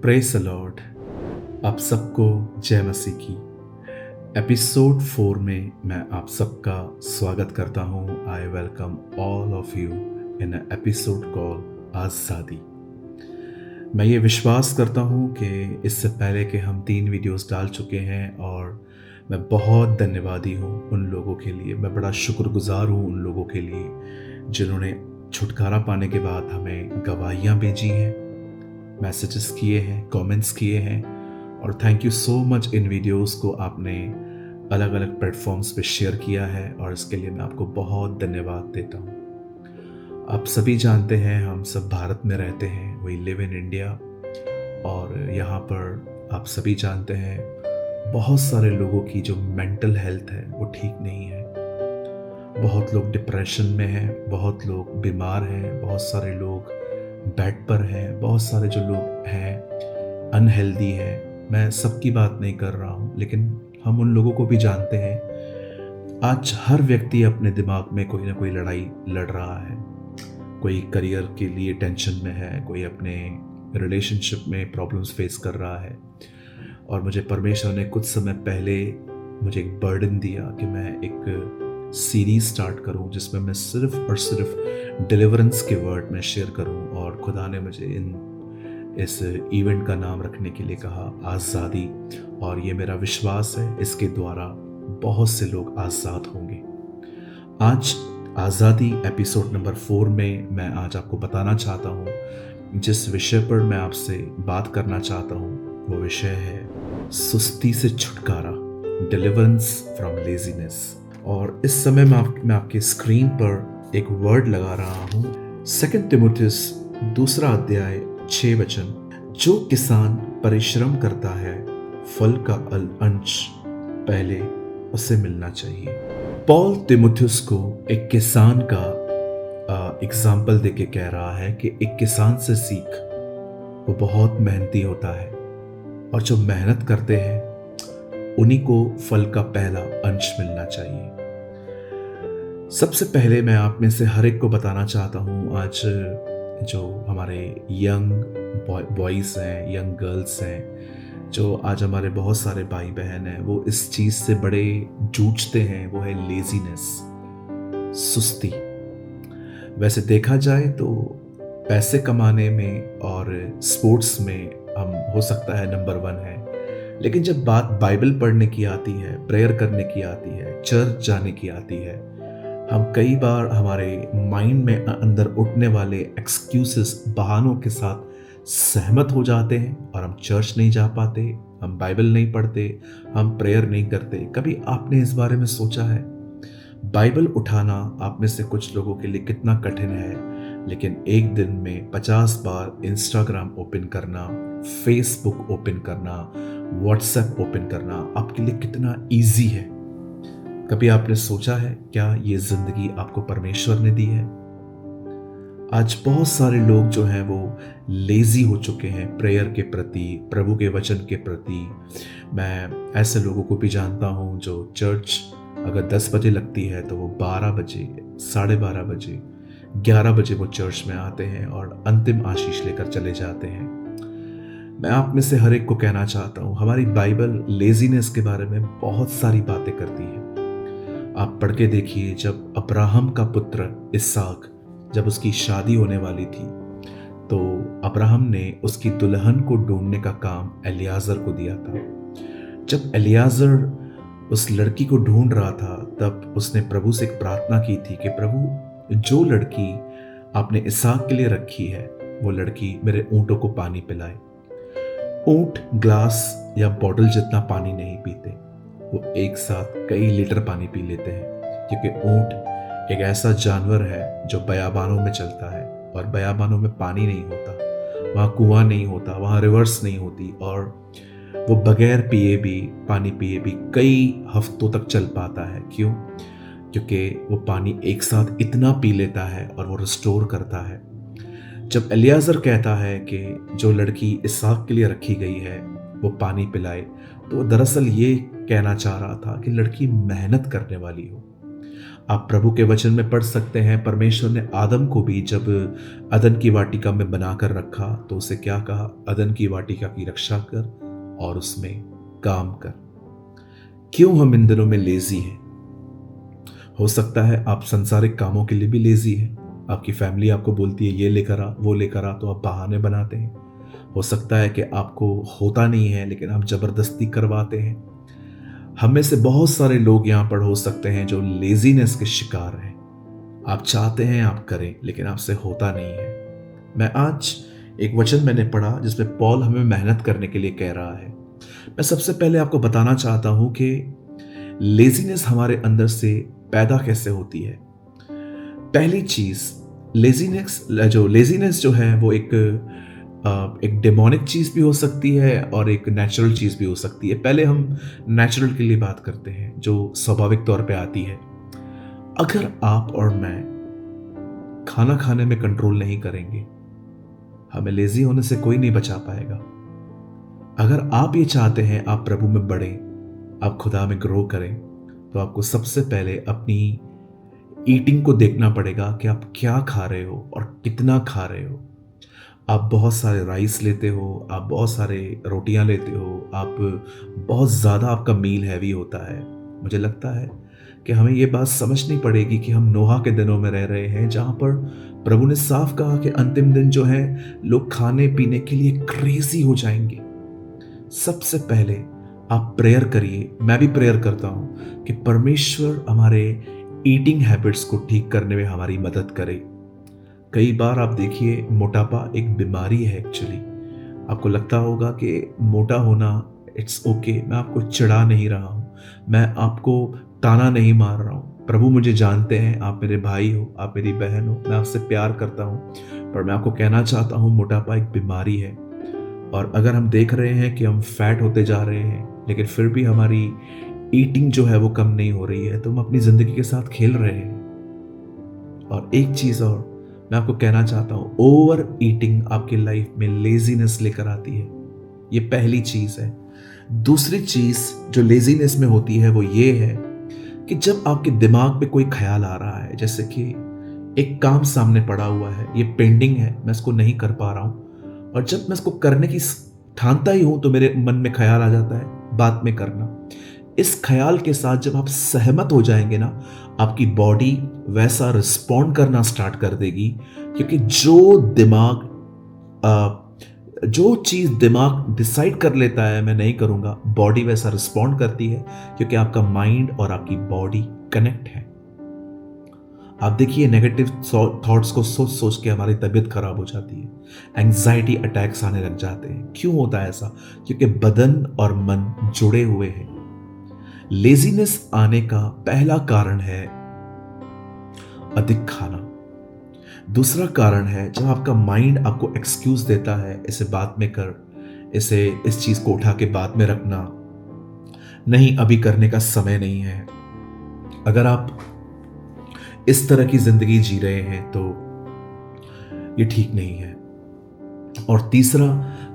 Praise the Lord. आप सबको जय मसीह की। एपिसोड 4 में मैं आप सबका स्वागत करता हूं। I welcome all of you in episode call आज़ादी। मैं ये विश्वास करता हूं कि इससे पहले कि हम 3 वीडियोस डाल चुके हैं और मैं बहुत धन्यवादी हूं उन लोगों के लिए। मैं बड़ा शुक्रगुजार हूं उन लोगों के लिए जिन्होंने छुटकारा पाने के बाद हमें गवाहियाँ भेजी हैं, मैसेजेस किए हैं, कमेंट्स किए हैं और thank you so much. In videos को आपने अलग अलग प्लेटफॉर्म्स पे शेयर किया है और इसके लिए मैं आपको बहुत धन्यवाद देता हूँ। आप सभी जानते हैं हम सब भारत में रहते हैं, वी लिव इन इंडिया, और यहाँ पर आप सभी जानते हैं बहुत सारे लोगों की जो मेंटल हेल्थ है वो ठीक नहीं है। बहुत लोग डिप्रेशन में हैं, बहुत लोग बीमार हैं, बहुत सारे लोग बेड पर हैं, बहुत सारे जो लोग हैं अनहेल्दी हैं। मैं सबकी बात नहीं कर रहा हूँ, लेकिन हम उन लोगों को भी जानते हैं। आज हर व्यक्ति अपने दिमाग में कोई ना कोई लड़ाई लड़ रहा है। कोई करियर के लिए टेंशन में है, कोई अपने रिलेशनशिप में प्रॉब्लम्स फेस कर रहा है। और मुझे परमेश्वर ने कुछ समय पहले मुझे एक बर्डन दिया कि मैं एक सीरीज स्टार्ट करूं जिसमें मैं सिर्फ और सिर्फ डिलीवरेंस के वर्ड में शेयर करूं। और खुदा ने मुझे इस इवेंट का नाम रखने के लिए कहा आज़ादी, और ये मेरा विश्वास है इसके द्वारा बहुत से लोग आज़ाद होंगे। आज आज़ादी एपिसोड नंबर 4 में मैं आज आपको बताना चाहता हूँ, जिस विषय पर मैं आपसे बात करना चाहता हूँ वो विषय है सुस्ती से छुटकारा, डिलीवरेंस फ्रॉम लेजीनेस। और इस समय मैं आपके स्क्रीन पर एक वर्ड लगा रहा हूँ, 2 तिमुथियुस 2 अध्याय 6 वचन। जो किसान परिश्रम करता है फल का अंश पहले उसे मिलना चाहिए। पॉल तिमुथियुस को एक किसान का एग्जाम्पल देके कह रहा है कि एक किसान से सीख, वो बहुत मेहनती होता है और जो मेहनत करते हैं उन्हीं को फल का पहला अंश मिलना चाहिए। सबसे पहले मैं आप में से हर एक को बताना चाहता हूँ, आज जो हमारे यंग बॉयज़ हैं, यंग गर्ल्स हैं, जो आज हमारे बहुत सारे भाई बहन हैं, वो इस चीज़ से बड़े जूझते हैं, वो है लेजीनेस, सुस्ती। वैसे देखा जाए तो पैसे कमाने में और स्पोर्ट्स में हम हो सकता है नंबर 1 है, लेकिन जब बात बाइबल पढ़ने की आती है, प्रेयर करने की आती है, चर्च जाने की आती है, हम कई बार हमारे माइंड में अंदर उठने वाले एक्सक्यूजेस, बहानों के साथ सहमत हो जाते हैं और हम चर्च नहीं जा पाते, हम बाइबल नहीं पढ़ते, हम प्रेयर नहीं करते। कभी आपने इस बारे में सोचा है? बाइबल उठाना आप में से कुछ लोगों के लिए कितना कठिन है, लेकिन एक दिन में 50 बार इंस्टाग्राम ओपन करना, फेसबुक ओपन करना, व्हाट्सएप ओपन करना आपके लिए कितना इजी है। कभी आपने सोचा है क्या ये जिंदगी आपको परमेश्वर ने दी है? आज बहुत सारे लोग जो हैं वो लेजी हो चुके हैं प्रेयर के प्रति, प्रभु के वचन के प्रति। मैं ऐसे लोगों को भी जानता हूँ जो चर्च अगर 10 बजे लगती है तो वो 12 बजे, 12:30 बजे, 11 बजे वो चर्च में आते हैं और अंतिम आशीष लेकर चले जाते हैं। मैं आप में से हर एक को कहना चाहता हूँ, हमारी बाइबल लेजीनेस के बारे में बहुत सारी बातें करती है। आप पढ़ के देखिए, जब अब्राहम का पुत्र इसहाक, जब उसकी शादी होने वाली थी, तो अब्राहम ने उसकी दुल्हन को ढूंढने का काम एलियाजर को दिया था। जब एलियाजर उस लड़की को ढूंढ रहा था, तब उसने प्रभु से एक प्रार्थना की थी कि प्रभु, जो लड़की आपने इसहाक के लिए रखी है, वो लड़की मेरे ऊंटों को पानी पिलाए। ऊंट ग्लास या बॉटल जितना पानी नहीं पीते, वो एक साथ कई लीटर पानी पी लेते हैं, क्योंकि ऊंट एक ऐसा जानवर है जो बयाबानों में चलता है और बयाबानों में पानी नहीं होता, वहाँ कुआं नहीं होता, वहाँ रिवर्स नहीं होती, और वो बगैर पिए भी, पानी पिए भी कई हफ्तों तक चल पाता है। क्यों? क्योंकि वो पानी एक साथ इतना पी लेता है और वो रिस्टोर करता है। जब एलियाजर कहता है कि जो लड़की इसहाक के लिए रखी गई है वो पानी पिलाए, तो दरअसल ये कहना चाह रहा था कि लड़की मेहनत करने वाली हो। आप प्रभु के वचन में पढ़ सकते हैं, परमेश्वर ने आदम को भी जब अदन की वाटिका में बनाकर रखा तो उसे क्या कहा? अदन की वाटिका की रक्षा कर और उसमें काम कर। क्यों हम इन दिनों में लेजी हैं? हो सकता है आप संसारिक कामों के लिए भी लेजी हैं। आपकी फैमिली आपको बोलती है ये लेकर आ, वो लेकर आ, तो आप बहाने बनाते हैं। हो सकता है कि आपको होता नहीं है लेकिन आप जबरदस्ती करवाते हैं। हम में से बहुत सारे लोग यहाँ पर हो सकते हैं जो लेजीनेस के शिकार हैं। आप चाहते हैं आप करें लेकिन आपसे होता नहीं है। मैं आज एक वचन मैंने पढ़ा जिसमें पॉल हमें मेहनत करने के लिए कह रहा है। मैं सबसे पहले आपको बताना चाहता हूं कि लेजीनेस हमारे अंदर से पैदा कैसे होती है। पहली चीज, लेजीनेस जो है वो एक डेमोनिक चीज भी हो सकती है और एक नेचुरल चीज भी हो सकती है। पहले हम नेचुरल के लिए बात करते हैं जो स्वाभाविक तौर पे आती है। अगर आप और मैं खाना खाने में कंट्रोल नहीं करेंगे, हमें लेजी होने से कोई नहीं बचा पाएगा। अगर आप ये चाहते हैं आप प्रभु में बढ़ें, आप खुदा में ग्रो करें, तो आपको सबसे पहले अपनी ईटिंग को देखना पड़ेगा कि आप क्या खा रहे हो और कितना खा रहे हो। आप बहुत सारे राइस लेते हो, आप बहुत सारे रोटियां लेते हो, आप बहुत ज़्यादा आपका मील हैवी होता है। मुझे लगता है कि हमें ये बात समझनी पड़ेगी कि हम नोहा के दिनों में रह रहे हैं जहाँ पर प्रभु ने साफ कहा कि अंतिम दिन जो है लोग खाने पीने के लिए क्रेजी हो जाएंगे। सबसे पहले आप प्रेयर करिए, मैं भी प्रेयर करता हूँ कि परमेश्वर हमारे ईटिंग हैबिट्स को ठीक करने में हमारी मदद करे। कई बार आप देखिए मोटापा एक बीमारी है एक्चुअली। आपको लगता होगा कि मोटा होना इट्स ओके। मैं आपको चिढ़ा नहीं रहा हूँ, मैं आपको ताना नहीं मार रहा हूँ। प्रभु मुझे जानते हैं, आप मेरे भाई हो, आप मेरी बहन हो, मैं आपसे प्यार करता हूँ। पर मैं आपको कहना चाहता हूँ मोटापा एक बीमारी है। और अगर हम देख रहे हैं कि हम फैट होते जा रहे हैं लेकिन फिर भी हमारी ईटिंग जो है वो कम नहीं हो रही है, तो हम अपनी जिंदगी के साथ खेल रहे हैं। और एक चीज और मैं आपको कहना चाहता हूं, ओवर ईटिंग आपकी लाइफ में लेजीनेस लेकर आती है। ये पहली चीज है। दूसरी चीज जो लेजीनेस में होती है वो ये है कि जब आपके दिमाग में कोई ख्याल आ रहा है, जैसे कि एक काम सामने पड़ा हुआ है, ये पेंडिंग है, मैं इसको नहीं कर पा रहा हूं, और जब मैं इसको करने की ठानता ही हूं तो मेरे मन में ख्याल आ जाता है बाद में करना। इस ख्याल के साथ जब आप सहमत हो जाएंगे ना, आपकी बॉडी वैसा रिस्पॉन्ड करना स्टार्ट कर देगी, क्योंकि जो चीज दिमाग डिसाइड कर लेता है मैं नहीं करूंगा, बॉडी वैसा रिस्पॉन्ड करती है, क्योंकि आपका माइंड और आपकी बॉडी कनेक्ट है। आप देखिए नेगेटिव थॉट्स को सोच सोच के हमारी तबीयत खराब हो जाती है, एंजाइटी अटैक्स आने लग जाते हैं। क्यों होता है ऐसा? क्योंकि बदन और मन जुड़े हुए हैं। लेजीनेस आने का पहला कारण है अधिक खाना। दूसरा कारण है जब आपका माइंड आपको एक्सक्यूज देता है, इसे बाद में कर, इस चीज को उठा के बाद में रखना, नहीं अभी करने का समय नहीं है। अगर आप इस तरह की जिंदगी जी रहे हैं तो ये ठीक नहीं है। और तीसरा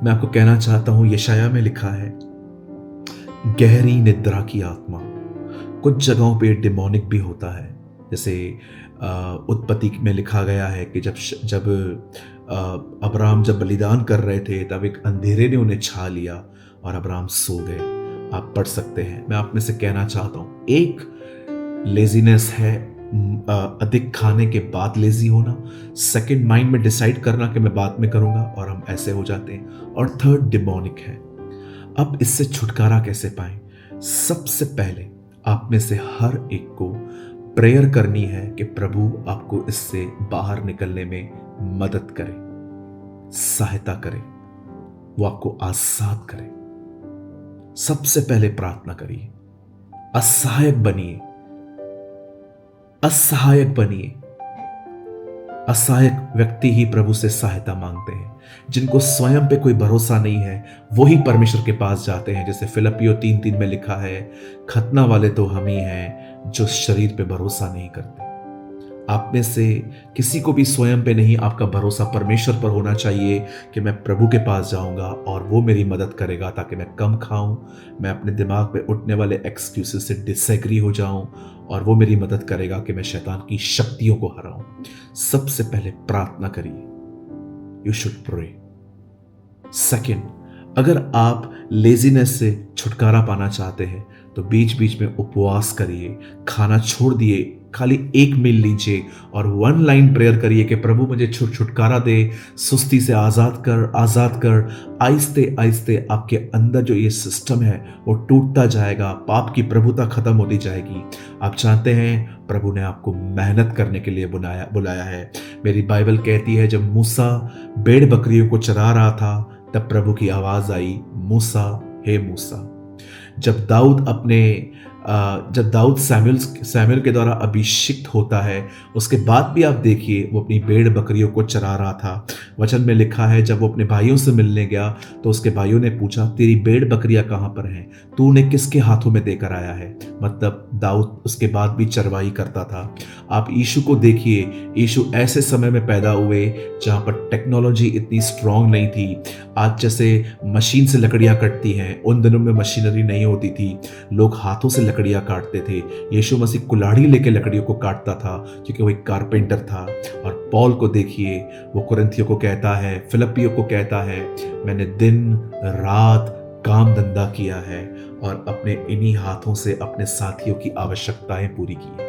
मैं आपको कहना चाहता हूं, यशाया में लिखा है गहरी निद्रा की आत्मा। कुछ जगहों पे डिमोनिक भी होता है, जैसे उत्पत्ति में लिखा गया है कि जब अब्राहम जब बलिदान कर रहे थे तब एक अंधेरे ने उन्हें छा लिया और अब्राहम सो गए। आप पढ़ सकते हैं। मैं आप में से कहना चाहता हूं, एक लेजीनेस है अधिक खाने के बाद लेजी होना, सेकंड माइंड में डिसाइड करना कि मैं बाद में करूंगा और हम ऐसे हो जाते हैं, और थर्ड डिमोनिक है। अब इससे छुटकारा कैसे पाएं? सबसे पहले आप में से हर एक को प्रेयर करनी है कि प्रभु आपको इससे बाहर निकलने में मदद करे, सहायता करे, वो आपको आजाद करे। सबसे पहले प्रार्थना करिए, असहायक बनिए, असहायक बनिए। असहायक व्यक्ति ही प्रभु से सहायता मांगते हैं। जिनको स्वयं पे कोई भरोसा नहीं है वही परमेश्वर के पास जाते हैं। जैसे फिलिपियो 3:3 में लिखा है, खतना वाले तो हम ही हैं जो शरीर पे भरोसा नहीं करते। आप में से किसी को भी स्वयं पे नहीं, आपका भरोसा परमेश्वर पर होना चाहिए कि मैं प्रभु के पास जाऊंगा और वो मेरी मदद करेगा ताकि मैं कम खाऊं, मैं अपने दिमाग में उठने वाले एक्सक्यूजेस से डिसएग्री हो जाऊं और वो मेरी मदद करेगा कि मैं शैतान की शक्तियों को हराऊं। सबसे पहले प्रार्थना करिए, यू शुड प्रे। सेकंड, अगर आप लेजीनेस से छुटकारा पाना चाहते हैं तो बीच बीच में उपवास करिए, खाना छोड़ दिए, खाली एक मील लीजिए और वन लाइन प्रेयर करिए कि प्रभु मुझे छुटकारा दे, सुस्ती से आज़ाद कर, आज़ाद कर। आहिस्ते आहिस्ते आपके अंदर जो ये सिस्टम है वो टूटता जाएगा, पाप की प्रभुता खत्म होती जाएगी। आप जानते हैं प्रभु ने आपको मेहनत करने के लिए बुलाया है। मेरी बाइबल कहती है जब मूसा भेड़ बकरियों को चरा रहा था तब प्रभु की आवाज आई, मूसा हे मूसा। जब दाऊद सैमुअल के द्वारा अभिषिक्त होता है, उसके बाद भी आप देखिए वो अपनी भेड़ बकरियों को चरा रहा था। वचन में लिखा है जब वो अपने भाइयों से मिलने गया तो उसके भाइयों ने पूछा तेरी भेड़ बकरियां कहाँ पर हैं, तू उन्हें किसके हाथों में देकर आया है। मतलब दाऊद उसके बाद भी चरवाही करता था। आप यीशु को देखिए, यीशु ऐसे समय में पैदा हुए जहाँ पर टेक्नोलॉजी इतनी स्ट्रांग नहीं थी। आज जैसे मशीन से लकड़ियाँ कटती हैं, उन दिनों में मशीनरी नहीं होती थी, लोग हाथों से लकड़ियाँ काटते थे। यीशु मसीह कुल्हाड़ी लेके लकड़ियों को काटता था क्योंकि वो एक कारपेंटर था। और पौल को देखिए, वो कुरिन्थियों को कहता है, फिलिपियों को कहता है, मैंने दिन रात काम धंधा किया है और अपने इन्हीं हाथों से अपने साथियों की आवश्यकताएं पूरी की है।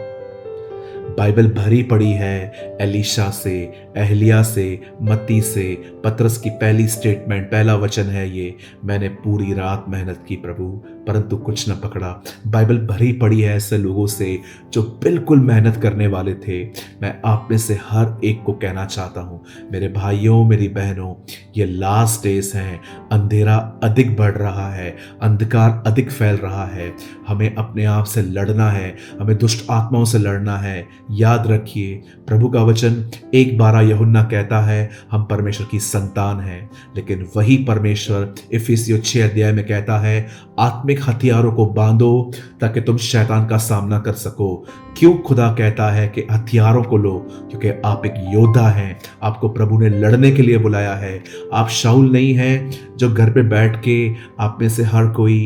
बाइबल भरी पड़ी है एलीशा से, एहलिया से, मत्ती से। पतरस की पहली स्टेटमेंट, पहला वचन है ये, मैंने पूरी रात मेहनत की प्रभु परंतु कुछ न पकड़ा। बाइबल भरी पड़ी है ऐसे लोगों से जो बिल्कुल मेहनत करने वाले थे। मैं आप में से हर एक को कहना चाहता हूँ मेरे भाइयों, मेरी बहनों, ये लास्ट डेज हैं, अंधेरा अधिक बढ़ रहा है, अंधकार अधिक फैल रहा है। हमें अपने आप से लड़ना है, हमें दुष्ट आत्माओं से लड़ना है। याद रखिए प्रभु का वचन 1:12 यूहन्ना कहता है हम परमेश्वर की संतान हैं, लेकिन वही परमेश्वर इफिसियों 6 अध्याय में कहता है आत्मिक हथियारों को बांधो ताकि तुम शैतान का सामना कर सको। क्यों खुदा कहता है कि हथियारों को लो? क्योंकि आप एक योद्धा हैं, आपको प्रभु ने लड़ने के लिए बुलाया है। आप शाऊल नहीं हैं जो घर पे बैठ के आप में से हर कोई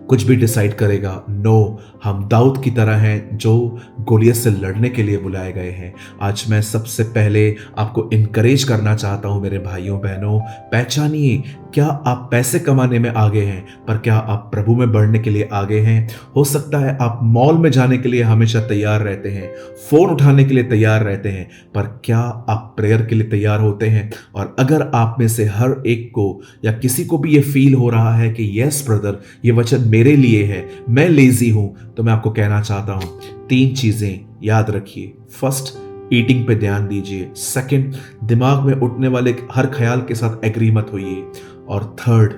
कुछ भी डिसाइड करेगा। नो, हम दाऊद की तरह हैं जो गोलियत से लड़ने के लिए बुलाए गए हैं। आज मैं सबसे पहले आपको इनकरेज करना चाहता हूं मेरे भाइयों बहनों, पहचानिए क्या आप पैसे कमाने में आगे हैं, पर क्या आप प्रभु में बढ़ने के लिए आगे हैं? हो सकता है आप मॉल में जाने के लिए हमेशा तैयार रहते हैं, फोन उठाने के लिए तैयार रहते हैं, पर क्या आप प्रेयर के लिए तैयार होते हैं? और अगर आप में से हर एक को या किसी को भी ये फील हो रहा है कि यस ब्रदर ये वचन मेरे लिए है, मैं लेजी हूं, तो मैं आपको कहना चाहता हूं 3 चीजें याद रखिए। फर्स्ट, ईटिंग पे ध्यान दीजिए। सेकंड, दिमाग में उठने वाले हर ख्याल के साथ एग्री मत होइए। और थर्ड,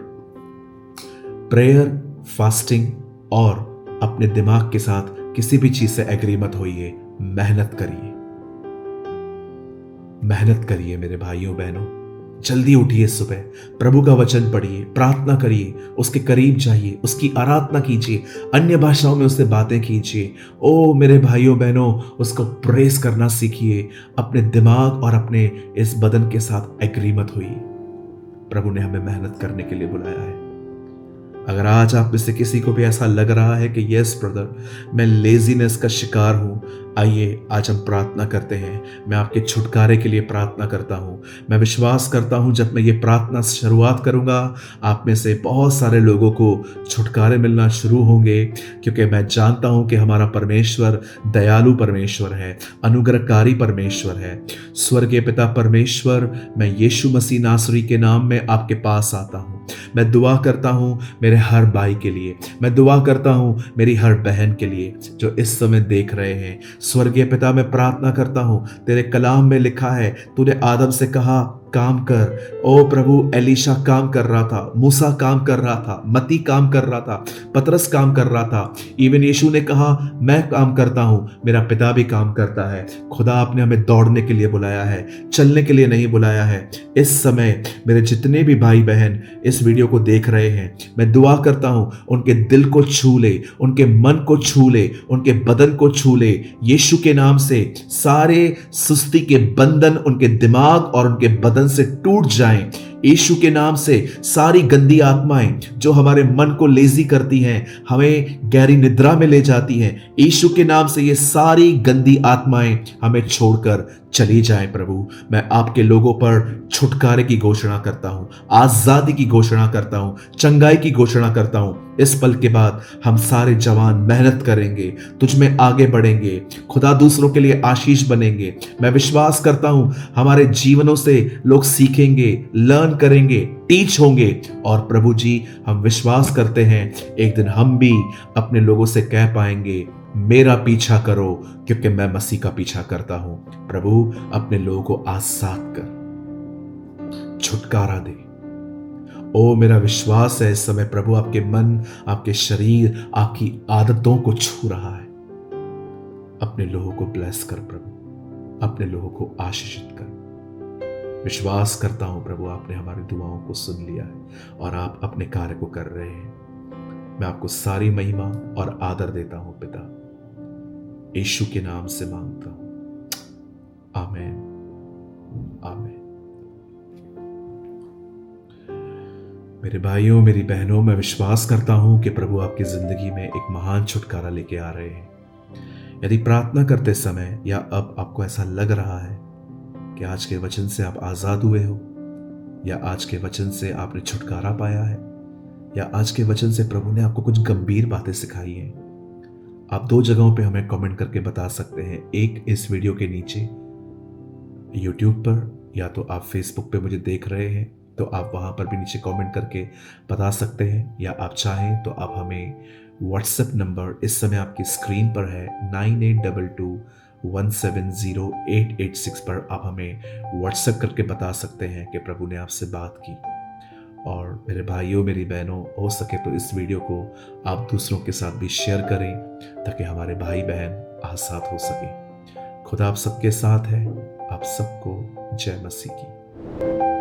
प्रेयर, फास्टिंग और अपने दिमाग के साथ किसी भी चीज से एग्री मत होइए। मेहनत करिए, मेहनत करिए मेरे भाइयों बहनों। जल्दी उठिए, सुबह प्रभु का वचन पढ़िए, प्रार्थना करिए, उसके करीब जाइए, उसकी आराधना कीजिए, अन्य भाषाओं में उससे बातें कीजिए। ओ मेरे भाइयों बहनों, उसको प्रेस करना सीखिए। अपने दिमाग और अपने इस बदन के साथ एग्री मत होइए। प्रभु ने हमें मेहनत करने के लिए बुलाया है। अगर आज आप में से किसी को भी ऐसा लग रहा है कि यस ब्रदर मैं लेजीनेस का शिकार हूं, आइए आज हम प्रार्थना करते हैं। मैं आपके छुटकारे के लिए प्रार्थना करता हूं। मैं विश्वास करता हूं जब मैं ये प्रार्थना शुरुआत करूंगा आप में से बहुत सारे लोगों को छुटकारे मिलना शुरू होंगे, क्योंकि मैं जानता हूं कि हमारा परमेश्वर दयालु परमेश्वर है, अनुग्रहकारी परमेश्वर है। स्वर्गीय पिता परमेश्वर, मैं यीशु मसीह नासरी के नाम में आपके पास आता हूं। मैं दुआ करता हूं मेरे हर भाई के लिए, मैं दुआ करता हूं मेरी हर बहन के लिए जो इस समय देख रहे हैं। स्वर्गीय पिता, मैं प्रार्थना करता हूं, तेरे कलाम में लिखा है तूने आदम से कहा काम कर। ओ प्रभु, एलीशा काम कर रहा था, मूसा काम कर रहा था, मती काम कर रहा था, पतरस काम कर रहा था। इवन यीशु ने कहा मैं काम करता हूं, मेरा पिता भी काम करता है। खुदा आपने हमें दौड़ने के लिए बुलाया है, चलने के लिए नहीं बुलाया है। इस समय मेरे जितने भी भाई बहन इस वीडियो को देख रहे हैं, मैं दुआ करता हूं उनके दिल को छू ले, उनके मन को छू ले, उनके बदन को छू ले। यीशु के नाम से सारे सुस्ती के बंधन उनके दिमाग और उनके बदन से टूट जाएं। यीशु के नाम से सारी गंदी आत्माएं जो हमारे मन को लेजी करती हैं, हमें गहरी निद्रा में ले जाती हैं, यीशु के नाम से ये सारी गंदी आत्माएं हमें छोड़कर चली जाएं। प्रभु, मैं आपके लोगों पर छुटकारे की घोषणा करता हूं, आजादी की घोषणा करता हूं, चंगाई की घोषणा करता हूं। इस पल के बाद हम सारे जवान मेहनत करेंगे, तुझ में आगे बढ़ेंगे, खुदा दूसरों के लिए आशीष बनेंगे। मैं विश्वास करता हूं हमारे जीवनों से लोग सीखेंगे, लर्न करेंगे, टीच होंगे। और प्रभु जी, हम विश्वास करते हैं एक दिन हम भी अपने लोगों से कह पाएंगे मेरा पीछा करो, क्योंकि मैं मसीह का पीछा करता हूं। प्रभु, अपने लोगों को आजाद कर, छुटकारा दे। ओ मेरा विश्वास है इस समय प्रभु आपके मन, आपके शरीर, आपकी आदतों को छू रहा है। अपने लोगों को ब्लेस कर प्रभु, अपने लोगों को आशीषित कर। विश्वास करता हूं प्रभु आपने हमारी दुआओं को सुन लिया है और आप अपने कार्य को कर रहे हैं। मैं आपको सारी महिमा और आदर देता हूं पिता, यीशु के नाम से मांगता हूं, आमीन, आमीन। मेरे भाइयों, मेरी बहनों, मैं विश्वास करता हूं कि प्रभु आपकी जिंदगी में एक महान छुटकारा लेके आ रहे हैं। यदि प्रार्थना करते समय या अब आपको ऐसा लग रहा है कि आज के वचन से आप आजाद हुए हो, या आज के वचन से आपने छुटकारा पाया है, या आज के वचन से प्रभु ने आपको कुछ गंभीर बातें सिखाई हैं, आप 2 जगहों पे हमें कमेंट करके बता सकते हैं। एक इस वीडियो के नीचे यूट्यूब पर, या तो आप फेसबुक पे मुझे देख रहे हैं तो आप वहां पर भी नीचे कमेंट करके बता सकते हैं, या आप चाहें तो आप हमें व्हाट्सएप नंबर इस समय आपकी स्क्रीन पर है 9822170886 पर आप हमें व्हाट्सएप करके बता सकते हैं कि प्रभु ने आपसे बात की। और मेरे भाइयों, मेरी बहनों, हो सके तो इस वीडियो को आप दूसरों के साथ भी शेयर करें ताकि हमारे भाई बहन आजाद हो सके। खुदा आप सबके साथ है। आप सबको जय मसीह की।